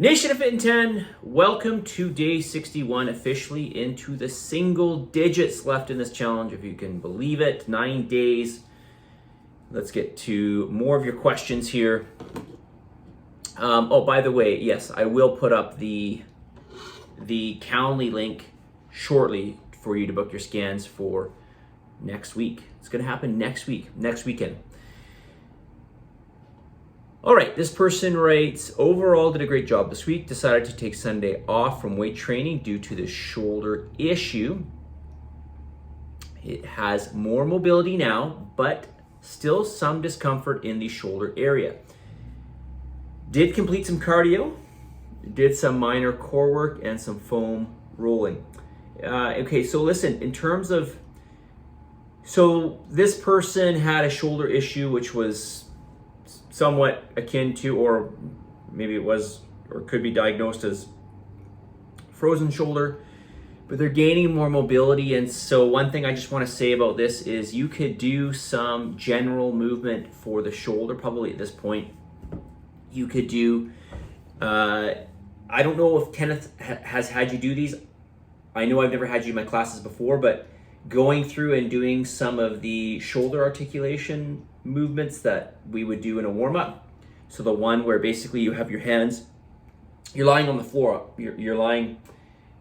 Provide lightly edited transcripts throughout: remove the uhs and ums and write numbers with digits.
Nation of Fit in 10, welcome to day 61, officially into the single digits left in this challenge, if you can believe it. 9 days. Let's get to more of your questions here. Oh, by the way, yes, I will put up the Calendly link shortly for you to book your scans for next week. It's going to happen next weekend. All right, this person writes, overall did a great job this week. Decided to take Sunday off from weight training due to the shoulder issue. It has more mobility now, but still some discomfort in the shoulder area. Did complete some cardio, did some minor core work and some foam rolling. Okay, so listen, in terms of, so this person had a shoulder issue which was somewhat akin to, or maybe it was, or could be diagnosed as frozen shoulder, but they're gaining more mobility. And so one thing I just want to say about this is you could do some general movement for the shoulder, probably at this point. You could do, I don't know if Kenneth has had you do these. I know I've never had you in my classes before, but going through and doing some of the shoulder articulation movements that we would do in a warm-up. So the one where basically you have your hands, you're lying on the floor, you're lying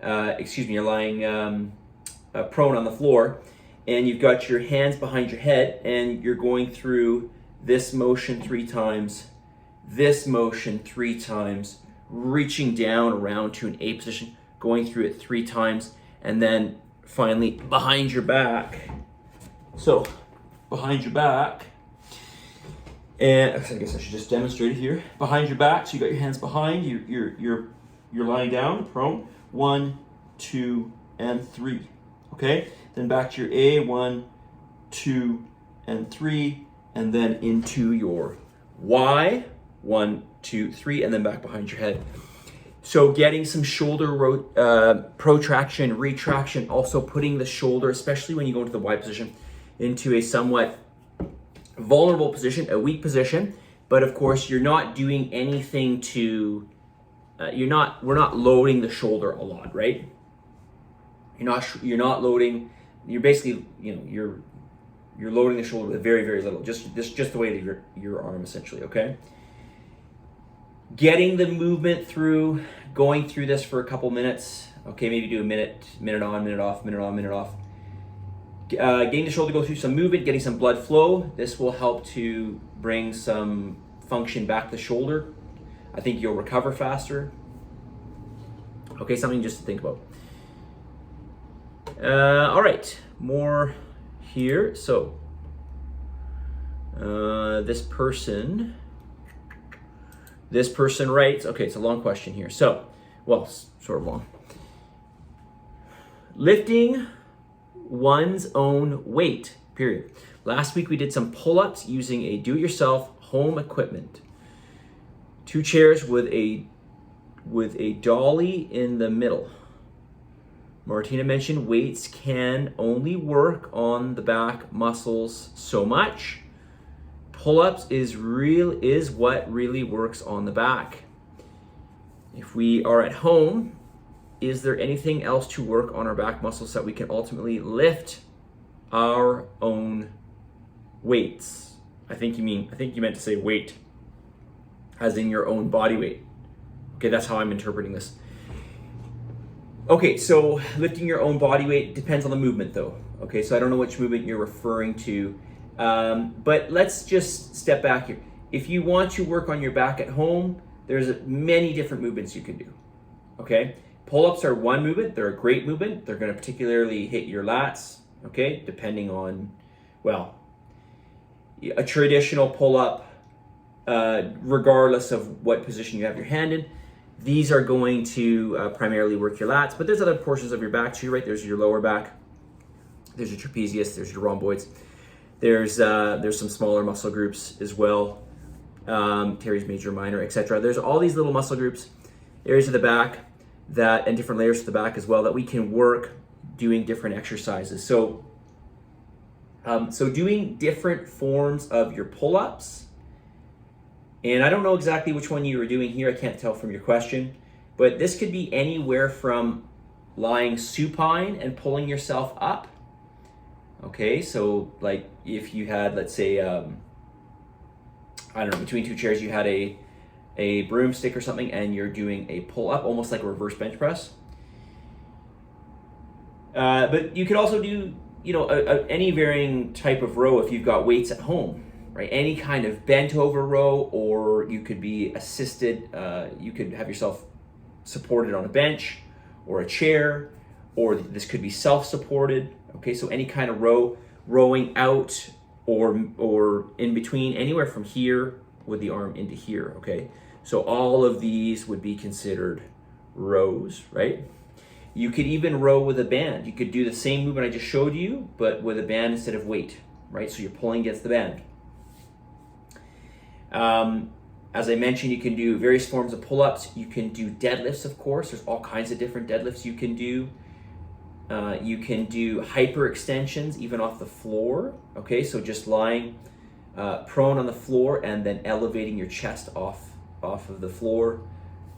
prone on the floor, and you've got your hands behind your head, and you're going through this motion 3 times, this motion 3 times, reaching down around to an A position, going through it 3 times, and then finally behind your back. So behind your back, and I guess I should just demonstrate it here. Behind your back, so you got your hands behind, you're lying down, prone. 1, 2, and 3. Okay, then back to your A, 1, 2, and 3, and then into your Y, 1, 2, 3, and then back behind your head. So getting some shoulder protraction, retraction, also putting the shoulder, especially when you go into the Y position, into a somewhat vulnerable position, a weak position. But of course, you're not doing anything to, we're not loading the shoulder a lot, right? You're not loading, you're basically, you're loading the shoulder with very, very little, just the weight of your arm essentially, okay? Getting the movement through, going through this for a couple minutes, okay, maybe do a minute on, minute off, minute on, minute off. Getting the shoulder to go through some movement, getting some blood flow. This will help to bring some function back to the shoulder. I think you'll recover faster. Okay, something just to think about. All right, more here. So this person writes, okay, it's a long question here. So, well, sort of long. Lifting one's own weight, period. Last week we did some pull-ups using a do-it-yourself home equipment. 2 chairs with a dolly in the middle. Martina mentioned weights can only work on the back muscles so much. Pull-ups is what really works on the back. If we are at home, is there anything else to work on our back muscles so that we can ultimately lift our own weights? I think you meant to say weight, as in your own body weight. Okay, that's how I'm interpreting this. Okay, so lifting your own body weight depends on the movement though. Okay, so I don't know which movement you're referring to, but let's just step back here. If you want to work on your back at home, there's many different movements you can do, okay? Pull-ups are one movement. They're a great movement. They're going to particularly hit your lats, okay, depending on, well, a traditional pull-up, regardless of what position you have your hand in, these are going to primarily work your lats, but there's other portions of your back too, right? There's your lower back, there's your trapezius, there's your rhomboids, there's some smaller muscle groups as well, teres major, minor, etc. There's all these little muscle groups, areas of the back, and different layers to the back as well that we can work doing different exercises. So doing different forms of your pull-ups And I don't know exactly which one you were doing here. I can't tell from your question, but this could be anywhere from lying supine and pulling yourself up. Okay, so like if you had, let's say, I don't know, between two chairs you had a broomstick or something and you're doing a pull up, almost like a reverse bench press. But you could also do, any varying type of row if you've got weights at home, right? Any kind of bent over row, or you could be assisted. You could have yourself supported on a bench or a chair, or this could be self-supported. Okay, so any kind of row, rowing out or in between, anywhere from here with the arm into here. Okay, so all of these would be considered rows, right? You could even row with a band. You could do the same movement I just showed you, but with a band instead of weight, right? So you're pulling against the band. As I mentioned, you can do various forms of pull-ups. You can do deadlifts, of course. There's all kinds of different deadlifts you can do. You can do hyperextensions even off the floor. Okay, so just lying prone on the floor and then elevating your chest off of the floor,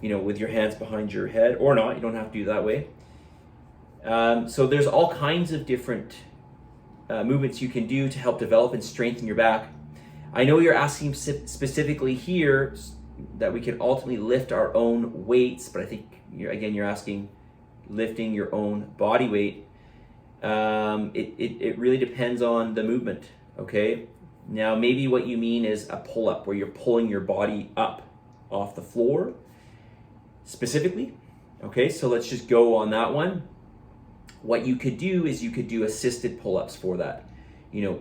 with your hands behind your head, or not. You don't have to do it that way. So there's all kinds of different movements you can do to help develop and strengthen your back. I know you're asking specifically here that we can ultimately lift our own weights, but I think you're asking lifting your own body weight. It really depends on the movement, okay? Now, maybe what you mean is a pull-up where you're pulling your body up off the floor specifically. Okay, so let's just go on that one. What you could do is you could do assisted pull-ups for that.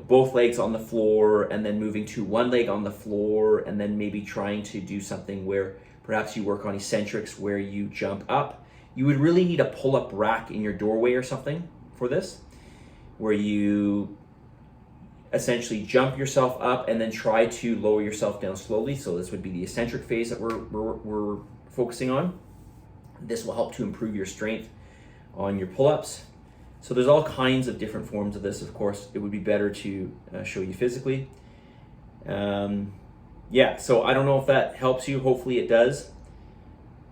Both legs on the floor and then moving to one leg on the floor, and then maybe trying to do something where perhaps you work on eccentrics where you jump up. You would really need a pull-up rack in your doorway or something for this, where you essentially jump yourself up and then try to lower yourself down slowly. So this would be the eccentric phase that we're focusing on. This will help to improve your strength on your pull-ups. So there's all kinds of different forms of this. Of course, it would be better to show you physically. So I don't know if that helps you. Hopefully it does.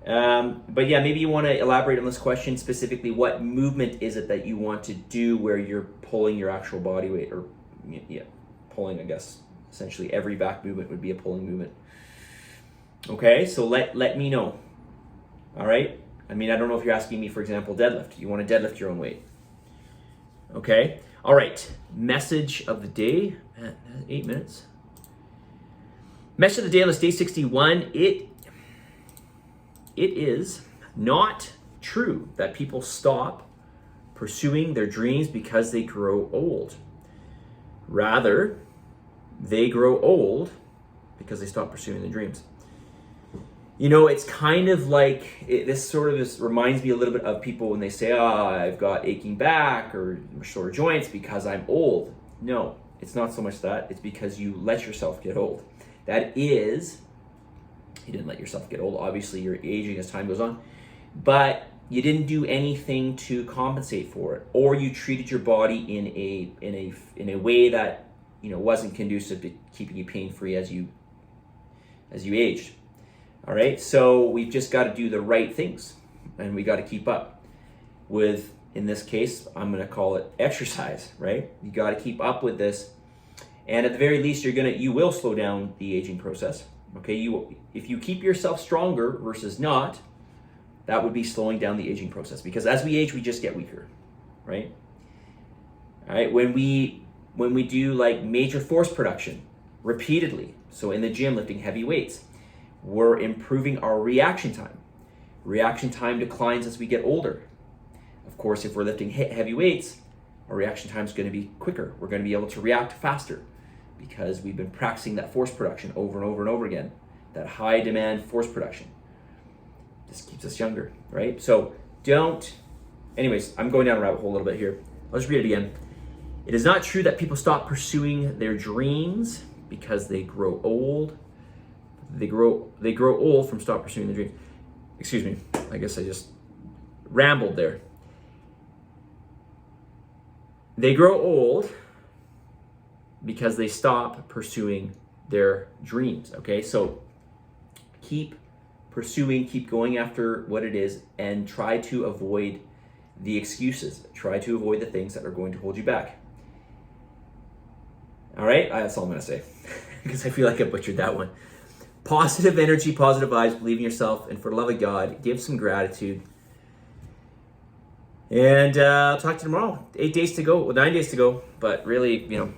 But yeah, maybe you want to elaborate on this question specifically. What movement is it that you want to do where you're pulling your actual body weight, or pulling, I guess, essentially every back movement would be a pulling movement. Okay, so let me know. All right. I don't know if you're asking me, for example, deadlift. You want to deadlift your own weight. Okay. All right. Message of the day. 8 minutes. Message of the day on this day 61. It is not true that people stop pursuing their dreams because they grow old. Rather, they grow old because they stop pursuing their dreams. It's kind of like, this reminds me a little bit of people when they say, I've got aching back or sore joints because I'm old. No, it's not so much that. It's because you let yourself get old. You didn't let yourself get old. Obviously, you're aging as time goes on. But you didn't do anything to compensate for it. Or you treated your body in a way that wasn't conducive to keeping you pain-free as you aged. All right, so we've just got to do the right things, and we got to keep up with, in this case, I'm going to call it exercise, right? You got to keep up with this, and at the very least, you will slow down the aging process. Okay, if you keep yourself stronger versus not, that would be slowing down the aging process, because as we age, we just get weaker, right? All right, when we do like major force production repeatedly, so in the gym lifting heavy weights, we're improving our reaction time. Reaction time declines as we get older. Of course, if we're lifting heavy weights, our reaction time is going to be quicker. We're going to be able to react faster because we've been practicing that force production over and over and over again, that high demand force production. This keeps us younger, right? So anyways, I'm going down a rabbit hole a little bit here. I'll just read it again. It is not true that people stop pursuing their dreams because they grow old. They grow old from stop pursuing their dreams. Excuse me, I guess I just rambled there. They grow old because they stop pursuing their dreams, okay? So keep pursuing, keep going after what it is, and try to avoid the excuses. Try to avoid the things that are going to hold you back. All right, that's all I'm going to say because I feel like I butchered that one. Positive energy, positive vibes, believe in yourself, and for the love of God, give some gratitude. And I'll talk to you tomorrow. 8 days to go, 9 days to go, but really, when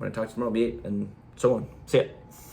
I talk to you tomorrow, be 8 and so on. See ya.